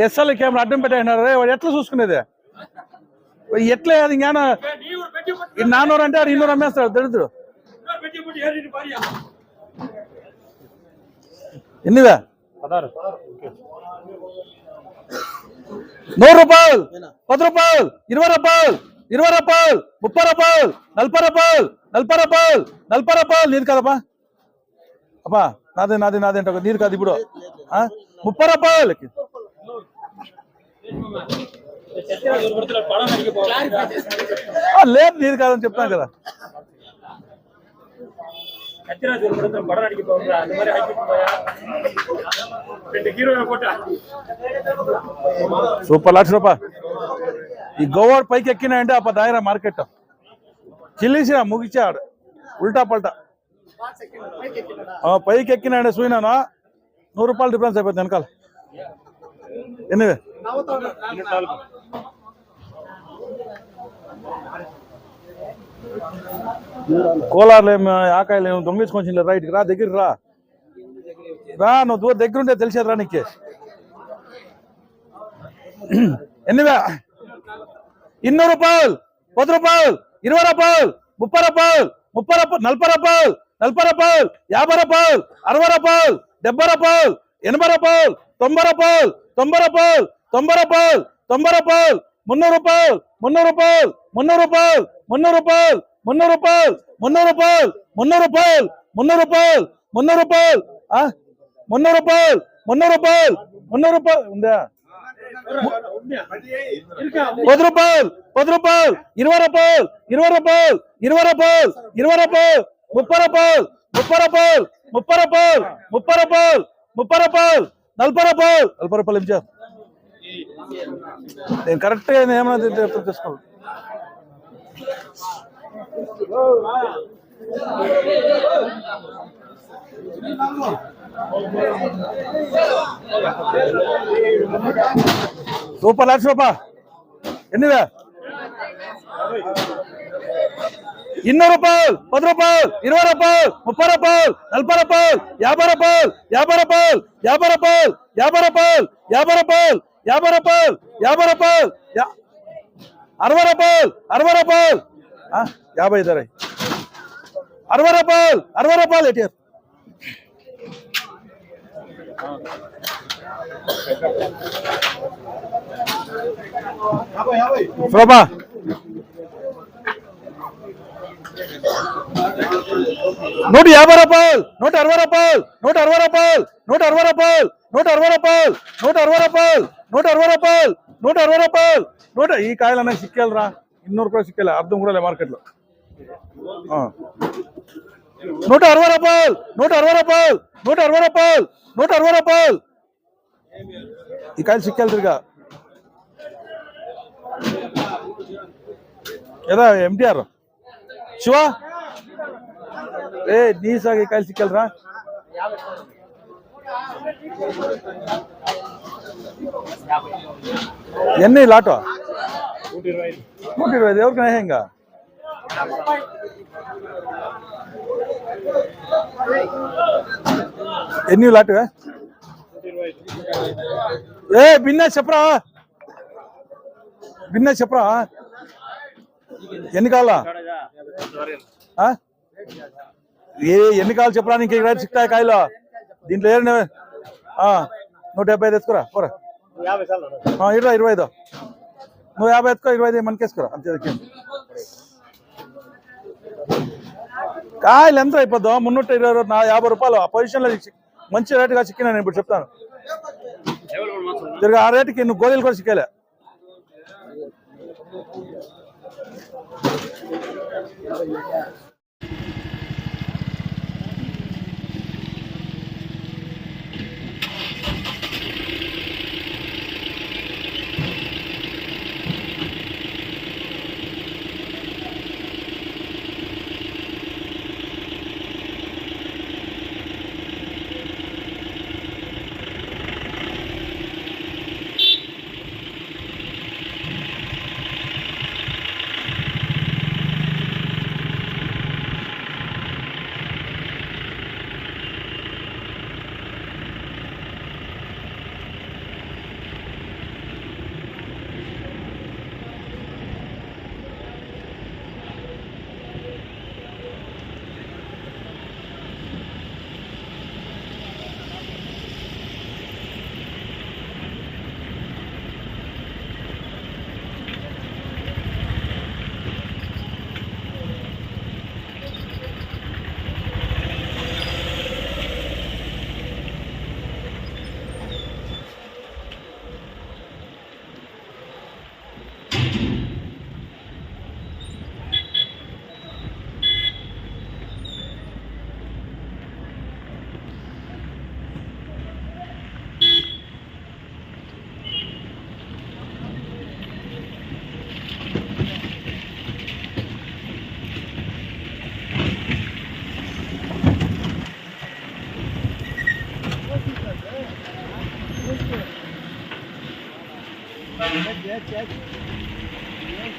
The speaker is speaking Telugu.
ఎస్ఎల్ కెమెరా అడ్డం పెట్టారు వాడు ఎట్లా చూసుకునేది ఎట్లా అది ఇంకా 400 అంటే ఆడు 200 అమ్మేస్తాడు దరిద్రుడు ఎన్నివే 100 రూపాయలు 10 రూపాయలు 20 రూపాయలు 20 రూపాయలు 30 రూపాయలు 40 రూపాయలు 40 రూపాయలు 40 రూపాయలు నీది కదపా అబ్బా నాదే నాదే నాదే అంటే నీది కాదు ఇప్పుడు 30 రూపాయలకి లేదు నీది కాదని చెప్తాను కదా సూపర్ లక్ష రూపాయలు ఈ గోవాడు పైకి ఎక్కినాయంటే ఆ దాయరా మార్కెట్ చిల్లిసినా ముగిచాడు ఉల్టా పల్టా పైకి ఎక్కినాయంటే సూయినానా 100 రూపాయలు డిఫరెన్స్ అయిపోతుంది వెనకాల ఎన్నివే కోలార్లు ఏమి ఆకాయలు ఏమి దొంగించుకొని రైట్కి రా దగ్గరికి రా నువ్వు దూరం దగ్గర ఉంటే తెలిసేది రా నీకే ఎన్నివే 200 రూపాయలు 10 రూపాయలు 20 రూపాయలు 30 రూపాయలు 40 రూపాయలు 40 రూపాయలు 50 రూపాయలు 60 రూపాయలు 70 రూపాయలు 80 రూపాయలు 90 రూపాయలు 90 రూపాయలు 90 రూపాయలు 90 రూపాయలు 300 రూపాయలు 300 రూపాయలు 300 రూపాయలు 300 రూపాయలు 300 రూపాయలు 300 రూపాయలు 300 రూపాయలు 300 రూపాయలు 300 రూపాయలు 300 రూపాయలు 300 రూపాయలు 300 రూపాయలు ఉందా 10 రూపాయలు 10 రూపాయలు 20 రూపాయలు 20 రూపాయలు 20 రూపాయలు 20 రూపాయలు 30 రూపాయలు 30 రూపాయలు 30 రూపాయలు 30 రూపాయలు 30 రూపాయలు 40 రూపాయలు 40 రూపాయలు ఏం నేను కరెక్ట్గా ఏమైనా తీసుకోవాలి సూపర్ లక్ష రూపాయలు ఎన్నివే 200 రూపాయలు 10 రూపాయలు 20 రూపాయలు 30 రూపాయలు 40 రూపాయలు 50 రూపాయలు 50 రూపాయలు 50 రూపాయలు 50 రూపాయలు 50 రూపాయలు 50 రూపాయలు 50 రూపాయలు 60 రూపాయలు 60 రూపాయలు 50 ధర 60 రూపాయలు 60 రూపాయలు ఎటు శోభా 150 రూపాయలు 160 రూపాయలు 160 రూపాయలు 160 రూపాయలు 160 రూపాయలు 160 రూపాయలు 160 రూపాయలు 160 రూపాయలు ఈ కాయలు అన్నీ సిక్కేళ్ళరా 200 రూపాయలు సిక్కేలా అర్థం కూడా లే మార్కెట్లో 160 రూపాయలు 160 రూపాయలు 160 రూపాయలు 160 రూపాయలు ఈ కాయలు సిక్కేలు తిరిగా ఏదా ఎంటీఆర్ శివ నీ సాగు ఈ కాయలు సిక్కేలరా ఎన్ని లాటో 120 ఎవరికి ఇంకా ఎన్ని లాటు భిన్న చెప్పరా ఎన్ని కావాలా ఎన్ని కావాలి చెప్పరా నీకు చిక్తాయి కాయలు దీంట్లో 170 తెచ్చుకోరా పోరా ఇరా 25 నువ్వు 50 ఎత్తుకో 25 మనకేసుకోరా అంతే కాయలు ఎంత అయిపోద్దాం 320 50 రూపాయలు ఆ పొజిషన్లో మంచి రేటుగా చిక్కినా నేను ఇప్పుడు చెప్తాను తిరిగి ఆ రేటుకి నువ్వు గోళీలు కూడా చిక్కేలే Yes, yes, yes. Yes,